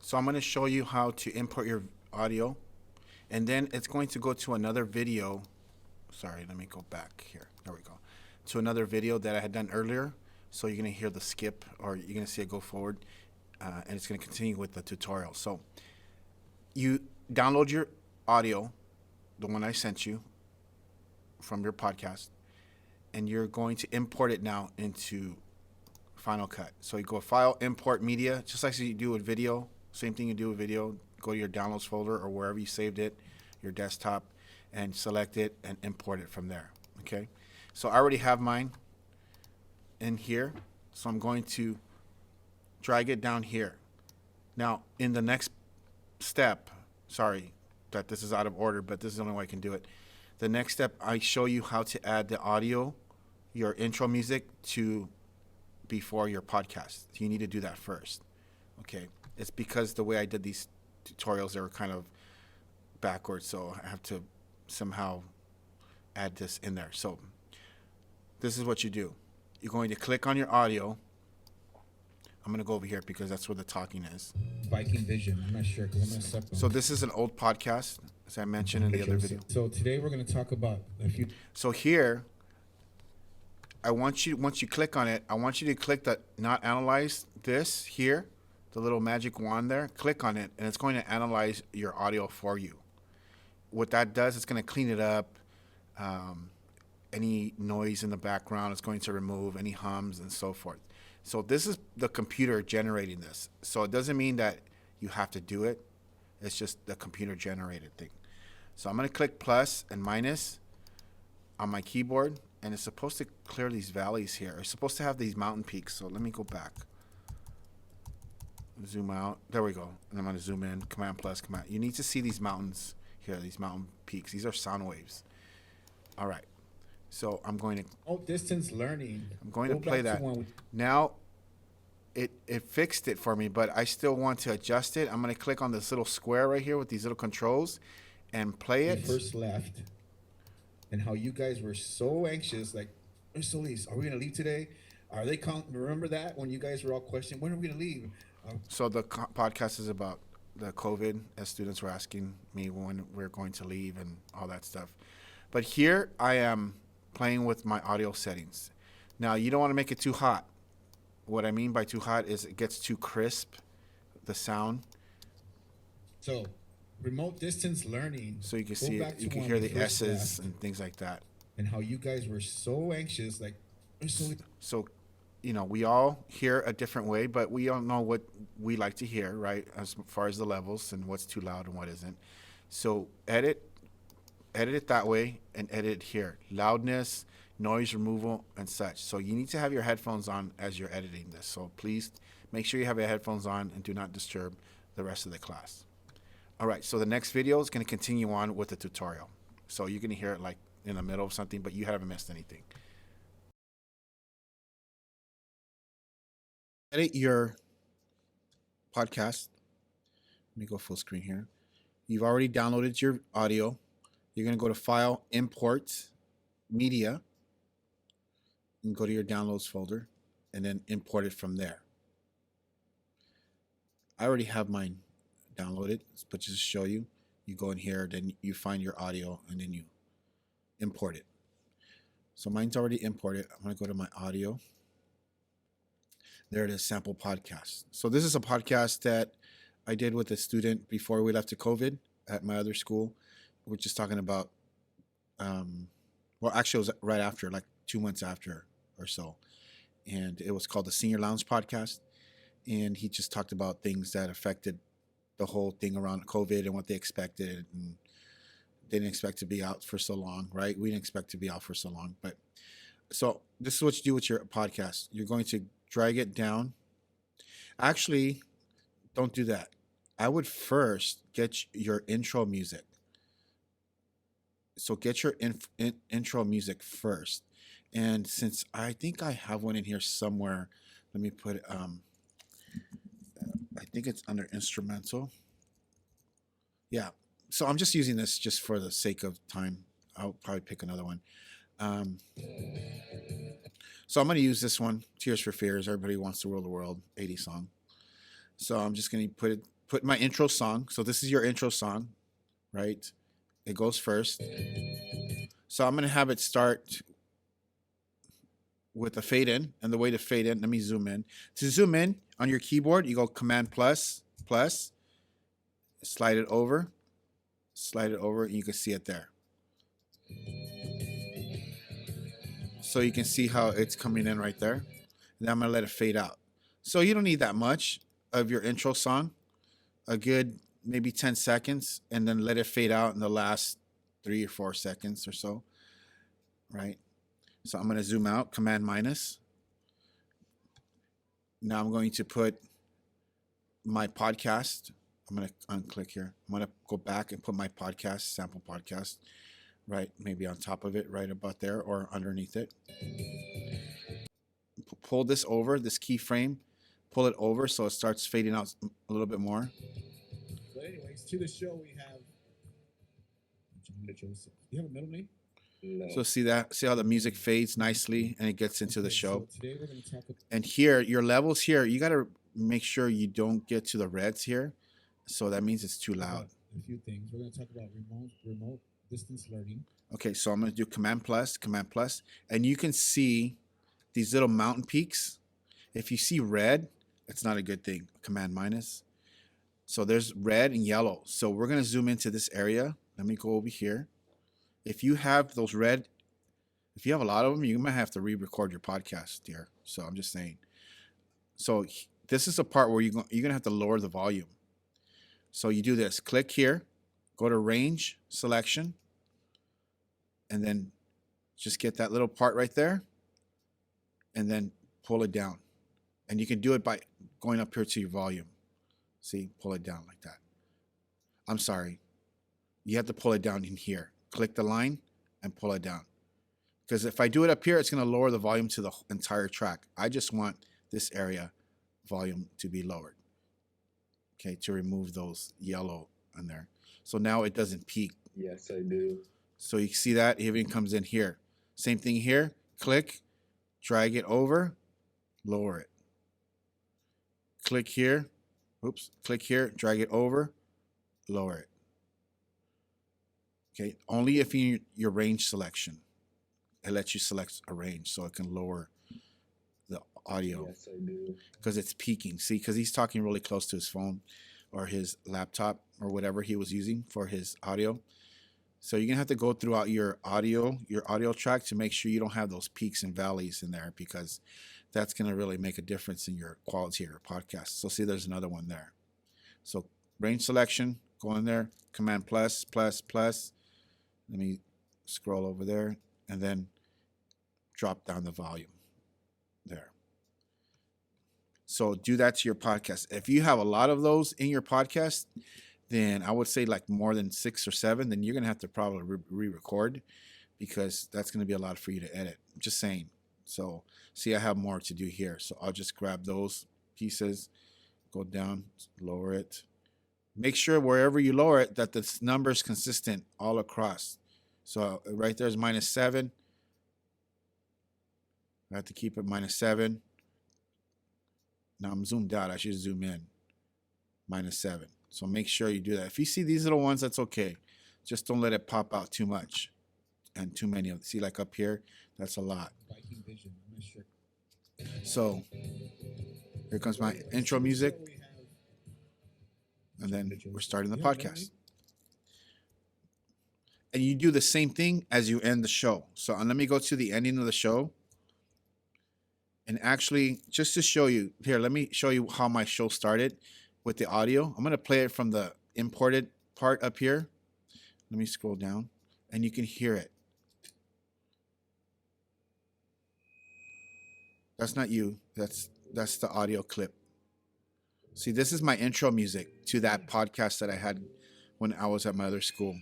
So I'm going to show you how to import your audio, and then it's going to go to another video. Sorry, let me go back here. There we go. To another video that I had done earlier. So you're going to hear the skip, or you're going to see it go forward, and it's going to continue with the tutorial. So you download your audio, the one I sent you from your podcast, and you're going to import it now into Final Cut. So you go File, Import Media, just like you do with video. Same thing you do with video. Go to your downloads folder or wherever you saved it, your desktop, and select it and import it from there. Okay. So I already have mine in here. So I'm going to drag it down here. Now, in the next step, sorry that this is out of order, but this is the only way I can do it. The next step, I show you how to add the audio, your intro music, to before your podcast. You need to do that first. Okay. It's because the way I did these tutorials, they were kind of backwards, so I have to somehow add this in there. So this is what you do. You're going to click on your audio. I'm going to go over here because that's where the talking is. Viking Vision. I'm not sure because I'm going to step. So this is an old podcast, as I mentioned in the other video. So today we're going to talk about a few. So here, I want you, once you click on it, I want you to click that not analyze this here, the little magic wand there. Click on it, and it's going to analyze your audio for you. What that does, it's going to clean it up. Any noise in the background, it's going to remove any hums and so forth. So this is the computer generating this. So it doesn't mean that you have to do it. It's just the computer generated thing. So I'm going to click plus and minus on my keyboard, and it's supposed to clear these valleys here. It's supposed to have these mountain peaks. So let me go back. Zoom out. There we go. And I'm going to zoom in. Command plus, command. You need to see these mountains here, these mountain peaks. These are sound waves. All right. So I'm going to Distance learning. I'm going to play that. Now it fixed it for me, but I still want to adjust it. I'm going to click on this little square right here with these little controls and play it. First left, and how you guys were so anxious, like, where's Solis? Are we going to leave today? Are they remember that when you guys were all questioning, when are we going to leave? So the podcast is about the COVID, as students were asking me when we're going to leave and all that stuff. But here I am playing with my audio settings. Now, you don't want to make it too hot. What I mean by too hot is it gets too crisp, the sound. So, remote distance learning. So you can see it, you can hear the S's and things like that. And how you guys were so anxious, like, so, you know, we all hear a different way, but we all know what we like to hear, right? As far as the levels and what's too loud and what isn't. So edit it that way and edit here. Loudness, noise removal, and such. So you need to have your headphones on as you're editing this. So please make sure you have your headphones on and do not disturb the rest of the class. All right, so the next video is going to continue on with the tutorial. So you're going to hear it like in the middle of something, but you haven't missed anything. Edit your podcast. Let me go full screen here. You've already downloaded your audio. You're going to go to File, Import, Media, and go to your Downloads folder, and then import it from there. I already have mine downloaded, but just to show you, you go in here, then you find your audio, and then you import it. So mine's already imported. I'm going to go to my audio. There it is, sample podcast. So this is a podcast that I did with a student before we left to COVID at my other school. We're just talking about, well, actually it was right after, like 2 months after or so. And it was called the Senior Lounge Podcast. And he just talked about things that affected the whole thing around COVID and what they expected. And they didn't expect to be out for so long, right? We didn't expect to be out for so long. But so this is what you do with your podcast. You're going to drag it down. Actually, don't do that. I would first get your intro music. So get your intro music first. And since I think I have one in here somewhere, let me put it, I think it's under instrumental. Yeah. So I'm just using this just for the sake of time. I'll probably pick another one. So I'm going to use this one, Tears for Fears. Everybody Wants to Rule the World, 80s song. So I'm just going to put it put my intro song. So this is your intro song, right? It goes first. So I'm going to have it start with a fade in. And the way to fade in, let me zoom in. To zoom in on your keyboard, you go Command plus, slide it over, and you can see it there. So you can see how it's coming in right there. And I'm going to let it fade out. So you don't need that much of your intro song, a good maybe 10 seconds, and then let it fade out in the last 3 or 4 seconds or so, right? So I'm going to zoom out, Command minus. Now I'm going to put my podcast. I'm going to unclick here. I'm going to go back and put my podcast, sample podcast, right? Maybe on top of it, right about there, or underneath it. Pull this over, this keyframe, pull it over so it starts fading out a little bit more. But anyways, to the show we have. Do you have a middle name? No. So see how the music fades nicely and it gets into the show. So today we're going to talk about. And here, your levels here, you got to make sure you don't get to the reds here. So that means it's too loud. A few things. We're going to talk about remote distance learning. Okay, so I'm going to do Command plus, and you can see these little mountain peaks. If you see red, it's not a good thing. Command minus. So there's red and yellow. So we're going to zoom into this area. Let me go over here. If you have those red, if you have a lot of them, you might have to re-record your podcast here. So I'm just saying. So this is a part where you're going to have to lower the volume. So you do this. Click here. Go to range selection. And then just get that little part right there. And then pull it down. And you can do it by going up here to your volume. See, pull it down like that. I'm sorry. You have to pull it down in here. Click the line and pull it down. Because if I do it up here, it's going to lower the volume to the entire track. I just want this area volume to be lowered. Okay, to remove those yellow in there. So now it doesn't peak. Yes, I do. So you see that? It even comes in here. Same thing here. Click, drag it over, lower it. Click here. Oops. Click here, drag it over, lower it. Okay, only if you your range selection. It lets you select a range so it can lower the audio. Yes, I do. Because it's peaking. See, because he's talking really close to his phone or his laptop or whatever he was using for his audio. So you're gonna have to go throughout your audio track to make sure you don't have those peaks and valleys in there, because that's gonna really make a difference in your quality of your podcast. So see, there's another one there. So range selection, go in there, Command plus. Let me scroll over there and then drop down the volume there. So do that to your podcast. If you have a lot of those in your podcast, then I would say like more than 6 or 7, then you're going to have to probably re-record, because that's going to be a lot for you to edit. I'm just saying. So see, I have more to do here. So I'll just grab those pieces, go down, lower it. Make sure wherever you lower it that the number is consistent all across. So right there is -7. I have to keep it -7. Now I'm zoomed out. I should zoom in. -7. So make sure you do that. If you see these little ones, that's okay. Just don't let it pop out too much and too many of them. See, like up here, that's a lot. Viking Vision. I'm not sure. So here comes my intro music, and then we're starting the podcast. And you do the same thing as you end the show. So let me go to the ending of the show. And actually, just to show you, here, let me show you how my show started with the audio. I'm going to play it from the imported part up here. Let me scroll down, and you can hear it. That's not you. That's the audio clip. See, this is my intro music to that podcast that I had when I was at my other school.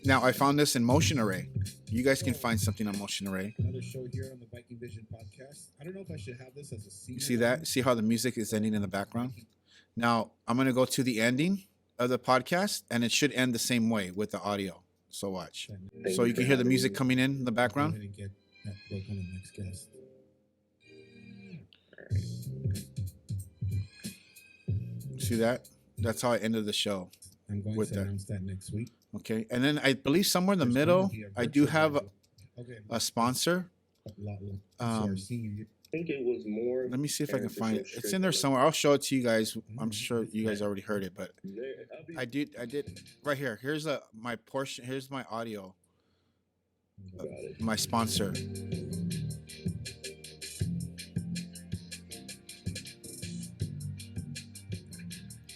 Now, I found this in Motion Array. You guys can find something on Motion Array. Another show here on the Viking Vision podcast. I don't know if I should have this as a scene. You see that? See how the music is ending in the background? Now, I'm going to go to the ending of the podcast, and it should end the same way with the audio. So watch. So you can hear the music coming in the background. Broke on the next guest. See that? That's how I ended the show I'm going with to that. announce that next week. Okay, and then I believe somewhere in the There's going middle, to be a I do virtual have graduate. Okay, a sponsor. so our senior year. I think it was more. Let me see if I can parents are find so it. It's strict in there on, like, somewhere. I'll show it to you guys. I'm Mm, sure it's you guys bad. already heard it, but I'll be I did right here. Here's my portion. Here's my audio. about it. My sponsor.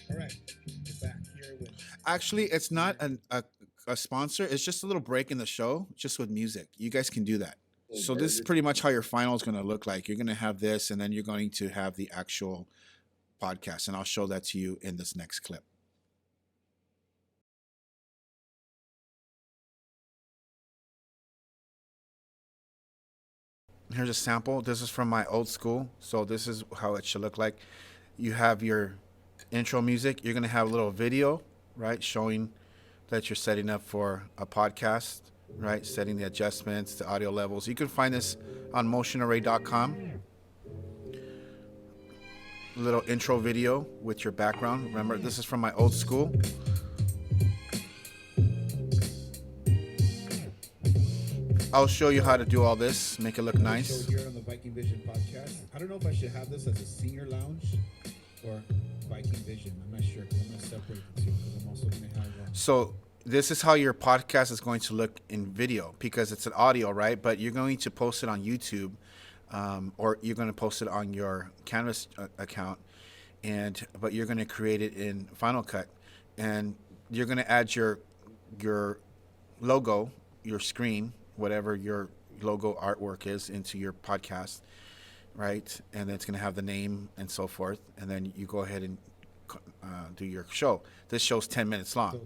All right, we're back here with. Actually, it's not a sponsor. It's just a little break in the show, just with music. You guys can do that. So this is pretty much how your final is going to look like. You're going to have this, and then you're going to have the actual podcast, and I'll show that to you in this next clip. Here's a sample. This is from my old school, so this is how it should look like. You have your intro music. You're going to have a little video, right, showing that you're setting up for a podcast, right, setting the adjustments, the audio levels. You can find this on motionarray.com. Little intro video with your background. Remember, this is from my old school. I'll show you how to do all this, make it look nice. Show here on the Viking Vision podcast. I don't know if I should have this as a senior lounge or Viking Vision. I'm not sure because I'm going to separate the two because I'm also going to have one. So this is how your podcast is going to look in video because it's an audio, right? But you're going to post it on YouTube, or you're going to post it on your Canvas account, but you're going to create it in Final Cut, and you're going to add your logo, your screen, whatever your logo artwork is, into your podcast, right? And then it's going to have the name and so forth, and then you go ahead and do your show. This show's 10 minutes long.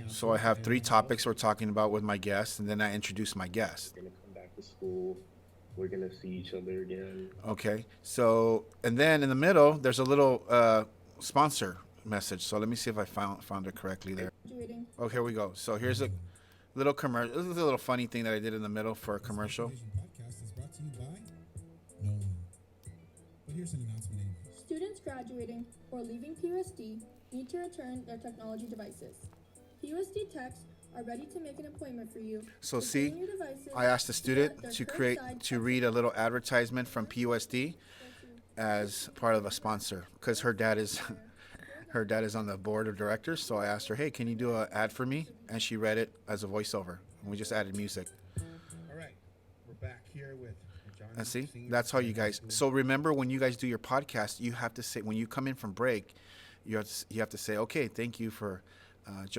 So I have 3 topics we're talking about with my guest, and then I introduce my guest. We're gonna come back to school. We're gonna see each other again. Okay. So, and then in the middle, there's a little sponsor message. So let me see if I found it correctly there. Oh, here we go. So here's a little commercial. This is a little funny thing that I did in the middle for a commercial. Podcast is brought to you by no one. But here's an announcement anyway. Students graduating or leaving PUSD need to return their technology devices. PUSD techs are ready to make an appointment for you. So to see, bring your devices I asked the to student get their to curbside read a little advertisement from PUSD as part of a sponsor because her dad is on the board of directors. So I asked her, hey, can you do an ad for me? And she read it as a voiceover. And we just added music. All right, we're back here with John. And see, that's how you guys. So remember, when you guys do your podcast, you have to say, when you come in from break, you have to say, okay, thank you for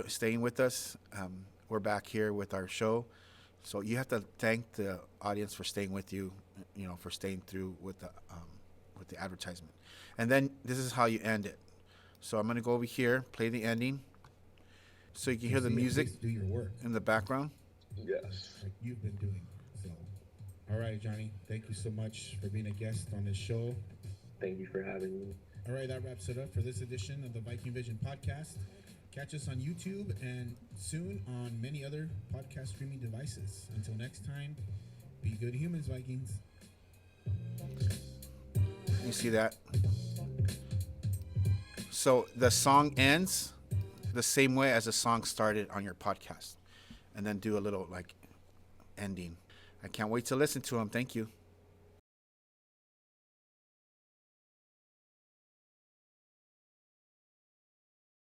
staying with us. We're back here with our show. So you have to thank the audience for staying with you, for staying through with the advertisement. And then this is how you end it. So I'm gonna go over here, play the ending, so you can hear the music do your work in the background. Yes. like you've been doing. So, all right, Johnny, thank you so much for being a guest on this show. Thank you for having me. All right, that wraps it up for this edition of the Viking Vision podcast. Catch us on YouTube and soon on many other podcast streaming devices. Until next time, be good humans, Vikings. You see that? So the song ends the same way as the song started on your podcast, and then do a little ending. I can't wait to listen to them. Thank you.